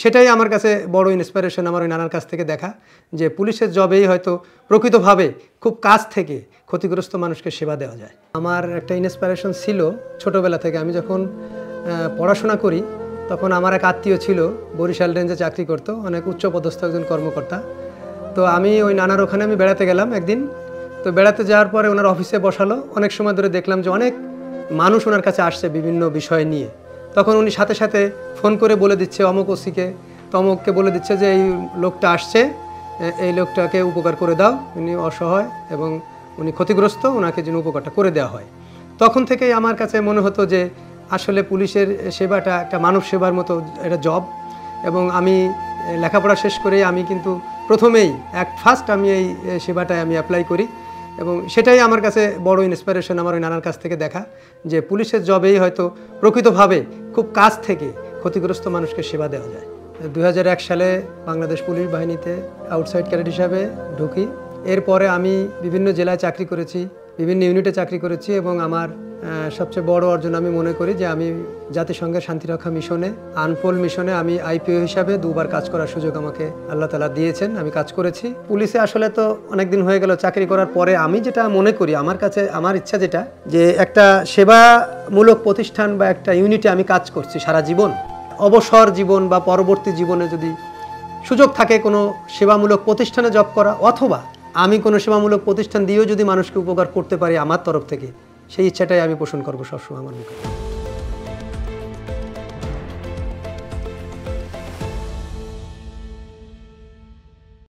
সেটাই আমার কাছে বড় ইন্সপিরেশন আমার ওই নানার কাছ থেকে দেখা যে পুলিশের জবেই হয়তো প্রকৃতভাবে খুব কাছ থেকে ক্ষতিগ্রস্ত মানুষকে সেবা দেওয়া যায়। আমার একটা ইন্সপিরেশন ছিল ছোটোবেলা থেকে। আমি যখন পড়াশোনা করি তখন আমার এক আত্মীয় ছিল, বরিশাল রেঞ্জে চাকরি করতো, অনেক উচ্চপদস্থ একজন কর্মকর্তা। তো আমি ওই নানার ওখানে আমি বেড়াতে গেলাম একদিন। তো বেড়াতে যাওয়ার পরে ওনার অফিসে বসালো। অনেক সময় ধরে দেখলাম যে অনেক মানুষ ওনার কাছে আসছে বিভিন্ন বিষয় নিয়ে। তখন উনি সাথে সাথে ফোন করে বলে দিচ্ছে অমুক ওসিকে, তমুককে বলে দিচ্ছে যে এই লোকটা আসছে, এই লোকটাকে উপকার করে দাও, উনি অসহায় এবং উনি ক্ষতিগ্রস্ত, ওনাকে যেন উপকারটা করে দেওয়া হয়। তখন থেকেই আমার কাছে মনে হতো যে আসলে পুলিশের সেবাটা একটা মানব সেবার মতো একটা জব। এবং আমি লেখাপড়া শেষ করে আমি কিন্তু প্রথমেই ফার্স্ট আমি এই সেবাটায় আমি অ্যাপ্লাই করি। এবং সেটাই আমার কাছে বড় ইন্সপিরেশন আমার ওই নানার কাছ থেকে দেখা যে পুলিশের জবেই হয়তো প্রকৃতভাবে খুব কাছ থেকে ক্ষতিগ্রস্ত মানুষকে সেবা দেওয়া যায়। 2001 সালে বাংলাদেশ পুলিশ বাহিনীতে আউটসাইড ক্যাডেট হিসাবে ঢুকি। এরপরে আমি বিভিন্ন জেলায় চাকরি করেছি, বিভিন্ন ইউনিটে চাকরি করেছি এবং আমার সবচেয়ে বড় অর্জন আমি মনে করি যে আমি জাতিসংঘের শান্তিরক্ষা মিশনে, আনফোল মিশনে আমি আইপিও হিসাবে 2বার কাজ করার সুযোগ আমাকে আল্লাহ তাআলা দিয়েছেন, আমি কাজ করেছি। পুলিশে আসলে তো অনেক দিন হয়ে গেল চাকরি করার পরে আমি যেটা মনে করি, আমার কাছে আমার ইচ্ছা যেটা যে একটা সেবামূলক প্রতিষ্ঠান বা একটা ইউনিটে আমি কাজ করছি সারা জীবন, অবসর জীবন বা পরবর্তী জীবনে যদি সুযোগ থাকে কোনো সেবামূলক প্রতিষ্ঠানে জব করা, অথবা আমি কোনো সেবামূলক প্রতিষ্ঠান দিয়েও যদি মানুষকে উপকার করতে পারি আমার তরফ থেকে, সেই ইচ্ছাটাই আমি পোষণ করবো সবসময় আমার মুখে।